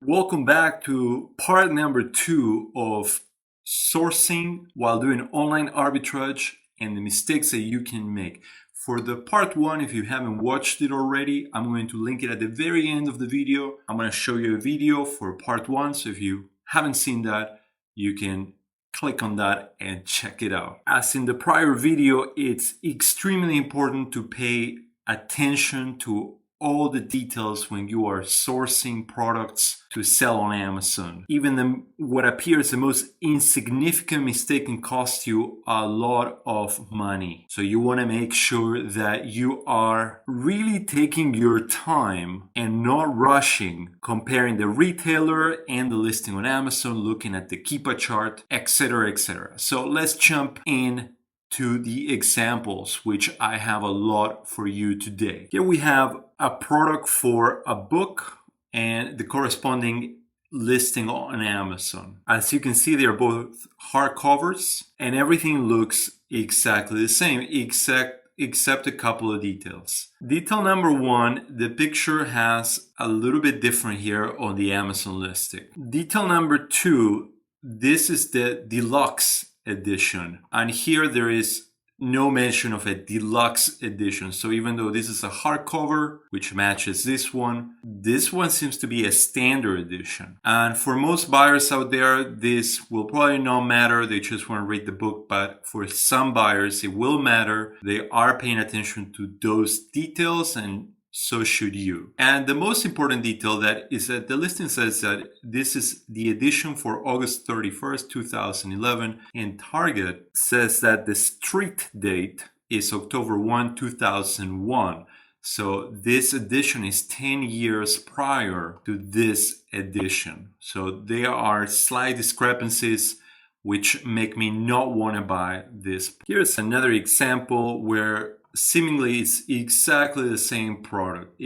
Welcome back to part number 2 of sourcing while doing online arbitrage and the mistakes that you can make. For the part 1, if you haven't watched it already, I'm going to link it at the very end of the video. I'm going to show you a video for part 1, so if you haven't seen that, you can click on that and check it out. As in the prior video, it's extremely important to pay attention to all the details when you are sourcing products to sell on Amazon. Even what appears the most insignificant mistake can cost you a lot of money. So you want to make sure that you are really taking your time and not rushing, comparing the retailer and the listing on Amazon, looking at the Keepa chart, etc., etc. So let's jump in to the examples, which I have a lot for you today. Here we have a product for a book and the corresponding listing on Amazon. As you can see, they're both hardcovers and everything looks exactly the same except a couple of details. Detail number 1, the picture has a little bit different here on the Amazon listing. Detail number 2, this is the deluxe edition, and here there is no mention of a deluxe edition. So even though this is a hardcover which matches this one seems to be a standard edition. And for most buyers out there, this will probably not matter. They just want to read the book. But for some buyers, it will matter. They are paying attention to those details, and so should you. And the most important detail that is that the listing says that this is the edition for August 31st, 2011, and Target says that the street date is October 1, 2001. So this edition is 10 years prior to this edition. So there are slight discrepancies which make me not want to buy this. Here's another example where seemingly it's exactly the same product,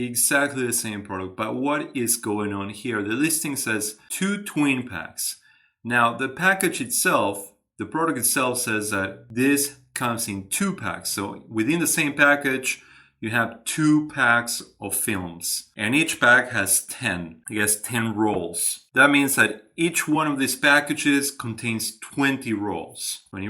but what is going on here? The listing says 2 twin packs. Now the package itself, the product itself says that this comes in 2 packs. So within the same package, you have 2 packs of films, and each pack has 10 rolls. That means that each one of these packages contains 20 rolls. 20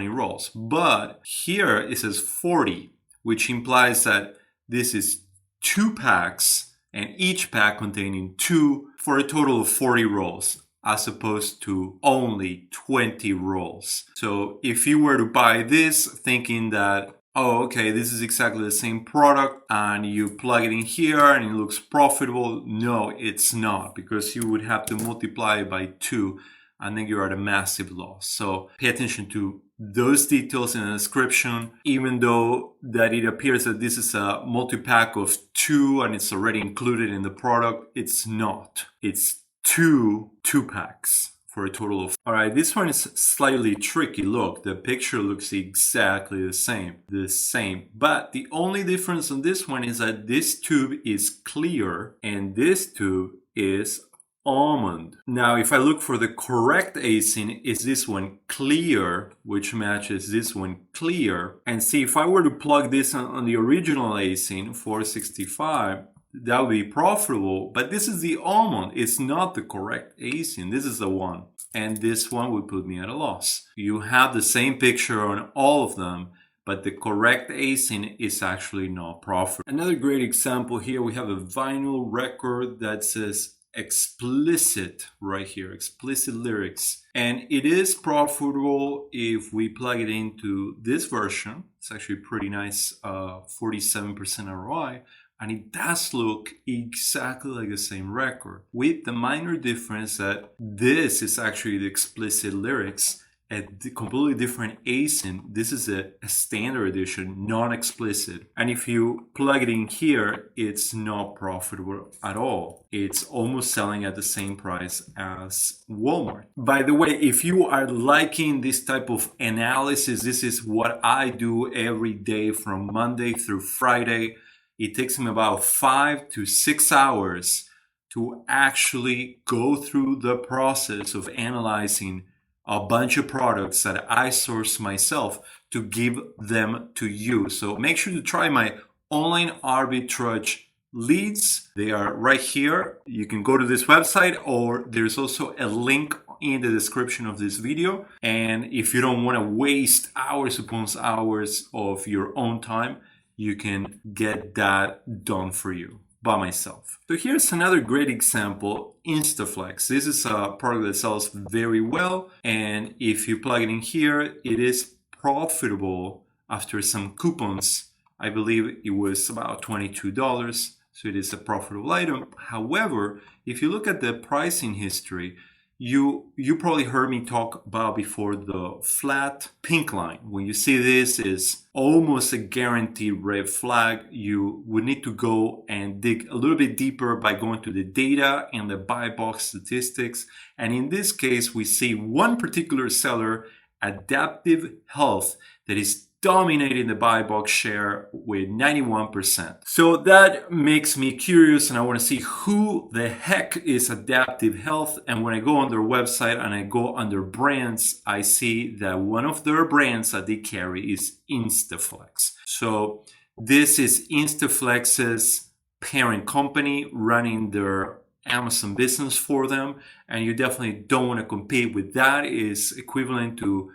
rolls. But here it says 40, which implies that this is 2 packs, and each pack containing 2 for a total of 40 rolls, as opposed to only 20 rolls. So if you were to buy this thinking that, oh, okay, this is exactly the same product, and you plug it in here and it looks profitable. No, it's not, because you would have to multiply it by 2, and then you're at a massive loss. So pay attention to those details in the description. Even though that it appears that this is a multi-pack of 2 and it's already included in the product, it's not. It's 2 packs. For a total of... Alright, this one is slightly tricky. Look, the picture looks exactly the same. But the only difference on this one is that this tube is clear and this tube is almond. Now, if I look for the correct ASIN, is this one clear, which matches this one clear. And see, if I were to plug this on the original ASIN, 465, that would be profitable, but this is the almond. It's not the correct ASIN. This is the one, and this one would put me at a loss. You have the same picture on all of them, but the correct ASIN is actually not profitable. Another great example here, we have a vinyl record that says explicit right here, explicit lyrics, and it is profitable if we plug it into this version. It's actually pretty nice, 47% ROI. And it does look exactly like the same record, with the minor difference that this is actually the explicit lyrics, a completely different ASIN. This is a standard edition, non-explicit. And if you plug it in here, it's not profitable at all. It's almost selling at the same price as Walmart. By the way, if you are liking this type of analysis, this is what I do every day from Monday through Friday. It takes me about 5 to 6 hours to actually go through the process of analyzing a bunch of products that I source myself to give them to you. So make sure to try my online arbitrage leads. They are right here. You can go to this website, or there's also a link in the description of this video. And if you don't want to waste hours upon hours of your own time, you can get that done for you by myself. So here's another great example, Instaflex. This is a product that sells very well, and if you plug it in here, it is profitable after some coupons. I believe it was about $22, so it is a profitable item. However, if you look at the pricing history, you probably heard me talk about before the flat pink line. When you see this is almost a guaranteed red flag, you would need to go and dig a little bit deeper by going to the data and the buy box statistics. And in this case, we see one particular seller, Adaptive Health, that is dominating the buy box share with 91%. So that makes me curious, and I want to see who the heck is Adaptive Health. And when I go on their website and I go under brands, I see that one of their brands that they carry is Instaflex. So this is Instaflex's parent company running their Amazon business for them, and you definitely don't want to compete with that. It's equivalent to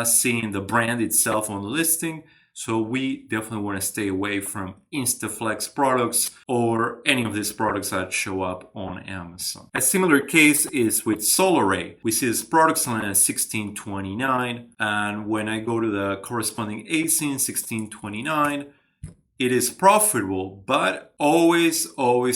seeing the brand itself on the listing. So we definitely want to stay away from Instaflex products or any of these products that show up on Amazon. A similar case is with SolarAy. We see this product selling at $16.29, and when I go to the corresponding ASIN, $16.29, it is profitable, but always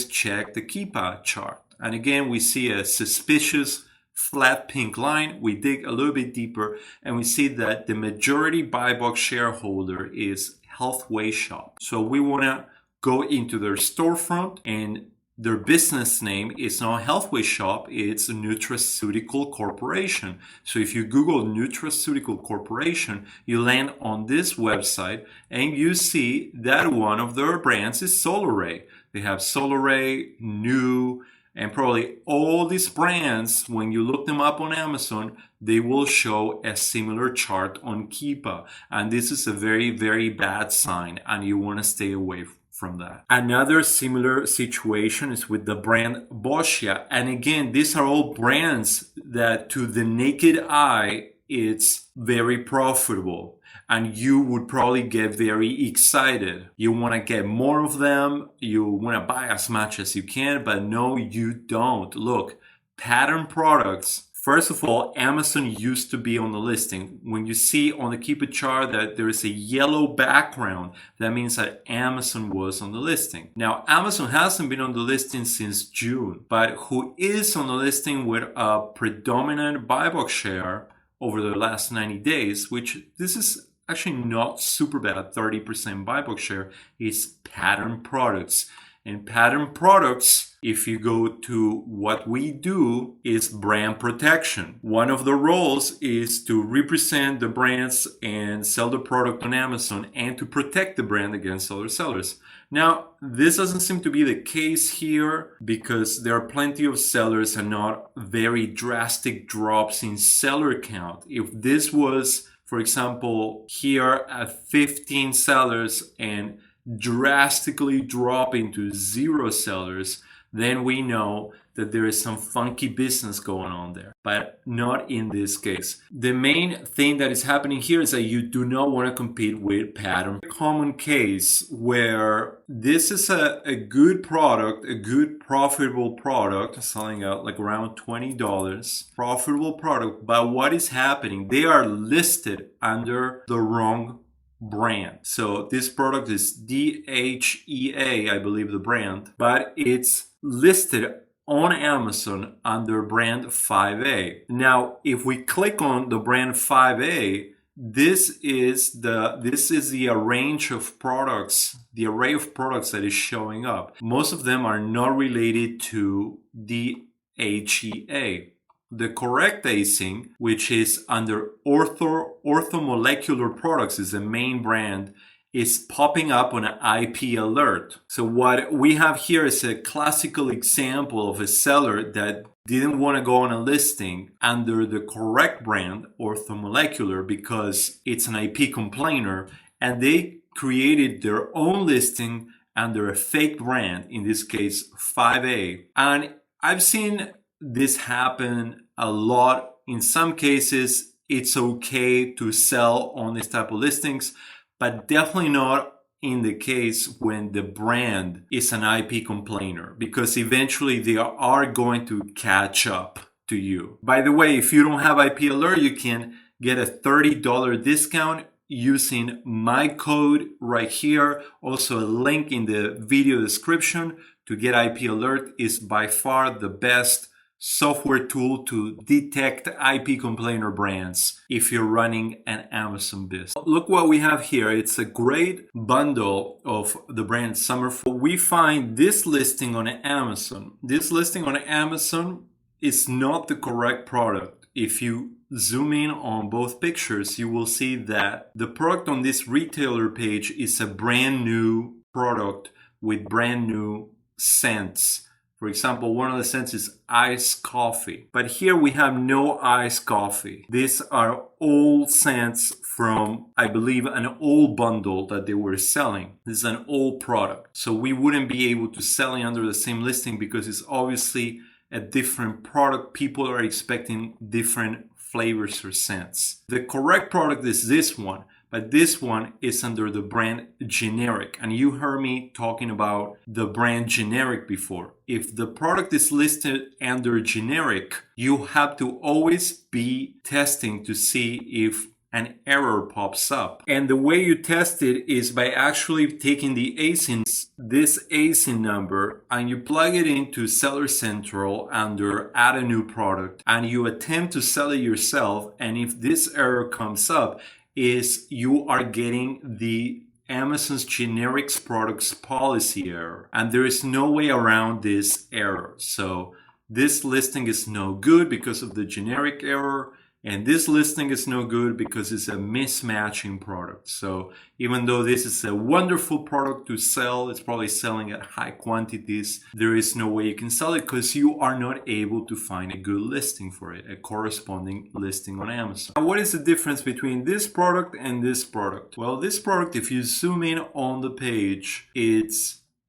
check the Keepa chart. And again, we see a suspicious flat pink line. We dig a little bit deeper and we see that the majority buy box shareholder is Healthway Shop. So we want to go into their storefront, and their business name is not Healthway Shop, it's Nutraceutical Corporation. So if you Google Nutraceutical Corporation, you land on this website and you see that one of their brands is SolarAy. They have SolarAy, New, and probably all these brands, when you look them up on Amazon, they will show a similar chart on Keepa. And this is a very bad sign, and you want to stay away from that. Another similar situation is with the brand Boschia. And again, these are all brands that to the naked eye, it's very profitable. And you would probably get very excited. You want to get more of them. You want to buy as much as you can, but no, you don't. Look, pattern products. First of all, Amazon used to be on the listing. When you see on the Keepa chart that there is a yellow background, that means that Amazon was on the listing. Now, Amazon hasn't been on the listing since June, but who is on the listing with a predominant buy box share over the last 90 days, which this is actually not super bad, 30% buy box share, is pattern products. And pattern products, if you go to what we do, is brand protection. One of the roles is to represent the brands and sell the product on Amazon and to protect the brand against other sellers. Now, this doesn't seem to be the case here because there are plenty of sellers and not very drastic drops in seller count. If this was, for example, here at 15 sellers and drastically drop into 0 sellers, then we know that there is some funky business going on there, but not in this case. The main thing that is happening here is that you do not want to compete with pattern. A common case where this is a good product, a good profitable product, selling out like around $20, profitable product, but what is happening? They are listed under the wrong brand. So this product is DHEA, I believe the brand, but it's listed on Amazon under brand 5A. Now, if we click on the brand 5A, this is the range of products, the array of products that is showing up. Most of them are not related to DHEA. The correct ASIN, which is under orthomolecular products, is the main brand, is popping up on an IP alert. So what we have here is a classical example of a seller that didn't want to go on a listing under the correct brand, orthomolecular, because it's an IP complainer, and they created their own listing under a fake brand, in this case 5A. And I've seen this happen a lot. In some cases, it's okay to sell on this type of listings, but definitely not in the case when the brand is an IP complainer, because eventually they are going to catch up to you. By the way, if you don't have IP alert, you can get a $30 discount using my code right here. Also, a link in the video description. To get IP alert is by far the best software tool to detect IP complainer brands if you're running an Amazon business. Look what we have here. It's a great bundle of the brand Summerfall. We find this listing on Amazon. This listing on Amazon is not the correct product. If you zoom in on both pictures, you will see that the product on this retailer page is a brand new product with brand new scents. For example, one of the scents is iced coffee. But here we have no iced coffee. These are old scents from, I believe, an old bundle that they were selling. This is an old product. So we wouldn't be able to sell it under the same listing because it's obviously a different product. People are expecting different flavors or scents. The correct product is this one, but this one is under the brand generic. And you heard me talking about the brand generic before. If the product is listed under generic, you have to always be testing to see if an error pops up. And the way you test it is by actually taking the ASIN, this ASIN number, and you plug it into Seller Central under add a new product, and you attempt to sell it yourself. And if this error comes up, is you are getting the Amazon's generics products policy error, and there is no way around this error. So this listing is no good because of the generic error, and this listing is no good because it's a mismatching product. So even though this is a wonderful product to sell, it's probably selling at high quantities, there is no way you can sell it because you are not able to find a good listing for it, a corresponding listing on Amazon. Now, what is the difference between this product and this product? Well, this product, if you zoom in on the page, it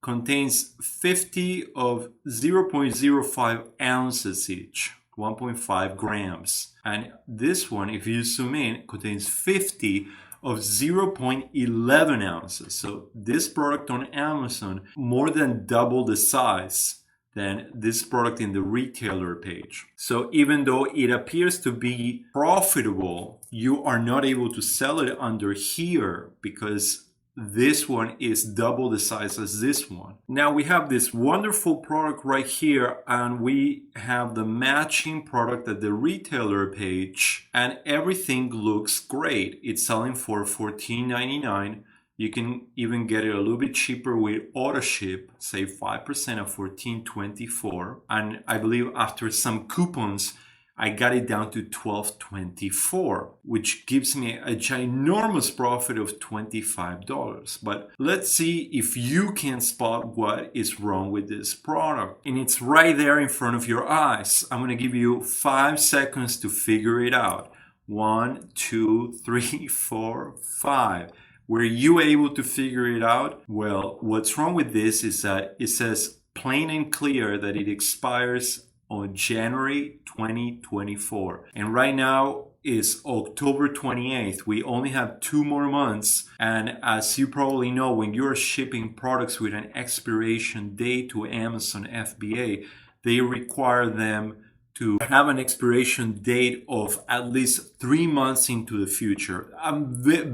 contains 50 of 0.05 ounces each. 1.5 grams. And this one, if you zoom in, contains 50 of 0.11 ounces. So this product on Amazon, more than double the size than this product in the retailer page. So even though it appears to be profitable, you are not able to sell it under here because this one is double the size as this one. Now we have this wonderful product right here, and we have the matching product at the retailer page, and everything looks great. It's selling for $14.99. You can even get it a little bit cheaper with auto ship, save 5% of $14.24. And I believe after some coupons, I got it down to $12.24, which gives me a ginormous profit of $25. But let's see if you can spot what is wrong with this product. And it's right there in front of your eyes. I'm going to give you 5 seconds to figure it out. 1, 2, 3, 4, 5. Were you able to figure it out? Well, what's wrong with this is that it says plain and clear that it expires on January 2024. And right now is October 28th. We only have 2 more months. And as you probably know, when you're shipping products with an expiration date to Amazon FBA, they require them to have an expiration date of at least 3 months into the future.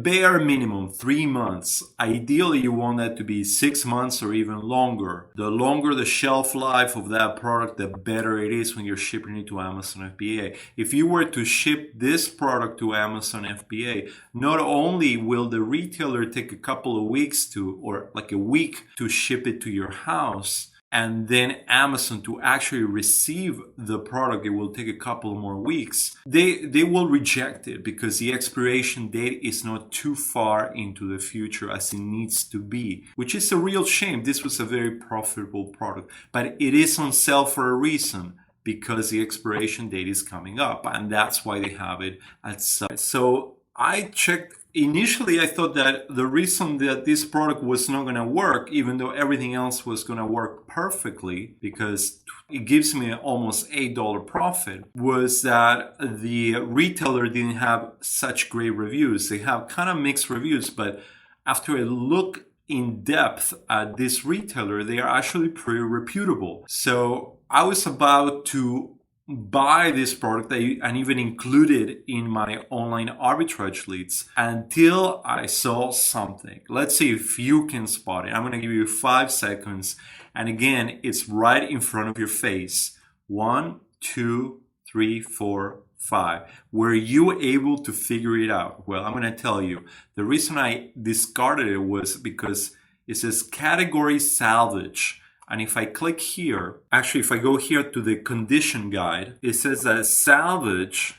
Bare minimum 3 months. Ideally, you want that to be 6 months or even longer. The longer the shelf life of that product, the better it is when you're shipping it to Amazon FBA. If you were to ship this product to Amazon FBA, not only will the retailer take a couple of weeks or like a week to ship it to your house, and then Amazon to actually receive the product, it will take a couple more weeks. They will reject it because the expiration date is not too far into the future as it needs to be, which is a real shame. This was a very profitable product, but it is on sale for a reason, because the expiration date is coming up, and that's why they have it at sale. So I checked. Initially, I thought that the reason that this product was not going to work, even though everything else was going to work perfectly, because it gives me almost $8 profit, was that the retailer didn't have such great reviews. They have kind of mixed reviews, but after I look in depth at this retailer, they are actually pretty reputable. So I was about to buy this product and even include it in my online arbitrage leads until I saw something. Let's see if you can spot it. I'm going to give you 5 seconds. And again, it's right in front of your face. 1, 2, 3, 4, 5. Were you able to figure it out? Well, I'm going to tell you. The reason I discarded it was because it says category salvage. And if I click here, actually, if I go here to the condition guide, it says that salvage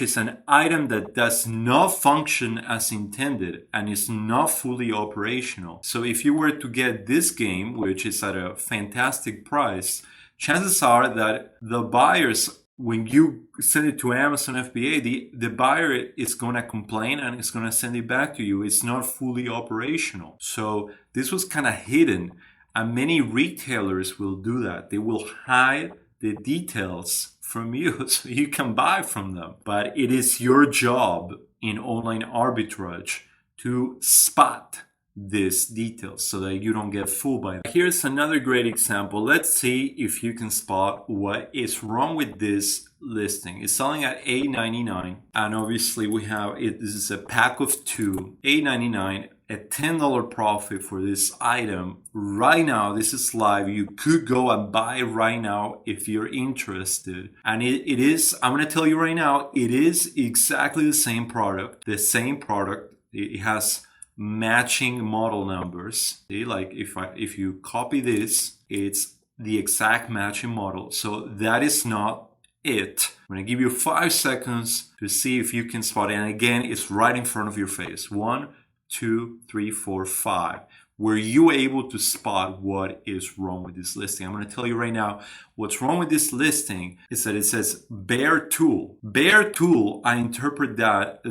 is an item that does not function as intended and is not fully operational. So if you were to get this game, which is at a fantastic price, chances are that the buyers, when you send it to Amazon FBA, the buyer is going to complain and it's going to send it back to you. It's not fully operational. So this was kind of hidden. And many retailers will do that. They will hide the details from you so you can buy from them. But it is your job in online arbitrage to spot these details so that you don't get fooled by them. Here's another great example. Let's see if you can spot what is wrong with this listing. It's selling at $8.99, and obviously we have it. This is a pack of 2, $8.99. A $10 profit for this item right now. This is live. You could go and buy it right now if you're interested. And it is, I'm going to tell you right now, it is exactly the same product. The same product. It has matching model numbers. See, like if you copy this, it's the exact matching model. So that is not it. I'm going to give you 5 seconds to see if you can spot it. And again, it's right in front of your face. 1, 2, 3, 4, 5. Were you able to spot what is wrong with this listing? I'm going to tell you right now what's wrong with this listing is that it says bare tool. Bare tool, I interpret that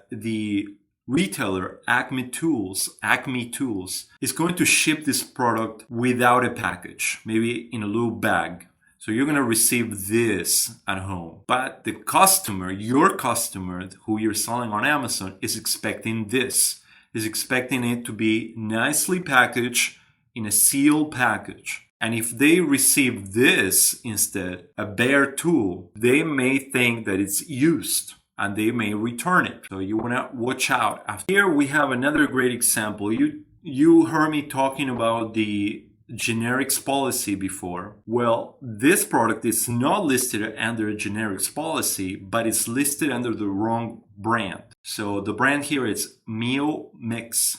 the retailer Acme Tools is going to ship this product without a package, maybe in a little bag. So you're going to receive this at home. But the customer, your customer who you're selling on Amazon, is expecting this. Is expecting it to be nicely packaged in a sealed package. And if they receive this instead, a bare tool, they may think that it's used and they may return it. So you want to watch out. Here we have another great example. You heard me talking about the generics policy before. Well, this product is not listed under a generics policy, but it's listed under the wrong brand. So the brand here is Meal Mix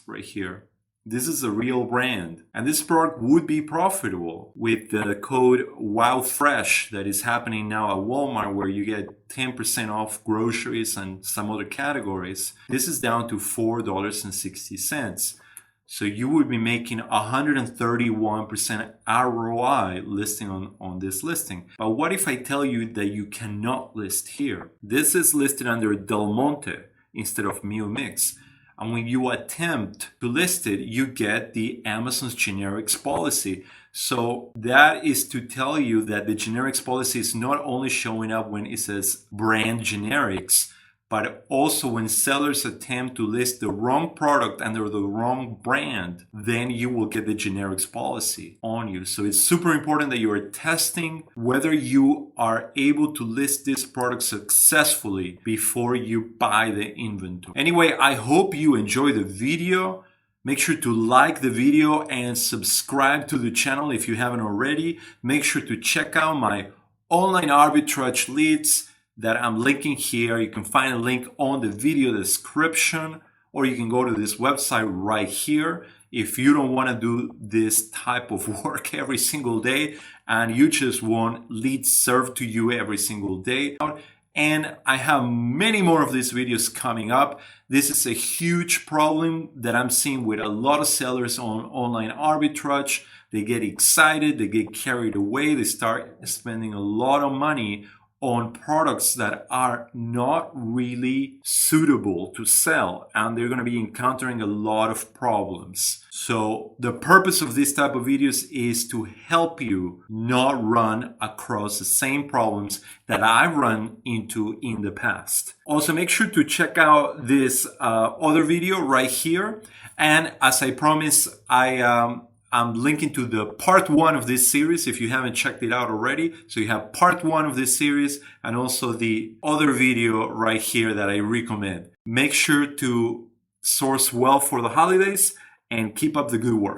right here. This is a real brand, and this product would be profitable with the code WOWFRESH that is happening now at Walmart, where you get 10% off groceries and some other categories. This is down to $4.60. So you would be making 131% ROI listing on this listing. But what if I tell you that you cannot list here? This is listed under Del Monte instead of Meal Mix. And when you attempt to list it, you get the Amazon's generics policy. So that is to tell you that the generics policy is not only showing up when it says brand generics, but also when sellers attempt to list the wrong product under the wrong brand, then you will get the generics policy on you. So it's super important that you are testing whether you are able to list this product successfully before you buy the inventory. Anyway, I hope you enjoy the video. Make sure to like the video and subscribe to the channel if you haven't already. Make sure to check out my online arbitrage leads that I'm linking here. You can find a link on the video description, or you can go to this website right here. If you don't want to do this type of work every single day and you just want leads served to you every single day. And I have many more of these videos coming up. This is a huge problem that I'm seeing with a lot of sellers on online arbitrage. They get excited, they get carried away, they start spending a lot of money on products that are not really suitable to sell, and they're going to be encountering a lot of problems. So the purpose of this type of videos is to help you not run across the same problems that I've run into in the past. Also, make sure to check out this other video right here. And as I promised, I'm linking to the part 1 of this series if you haven't checked it out already. So you have part 1 of this series and also the other video right here that I recommend. Make sure to source well for the holidays and keep up the good work.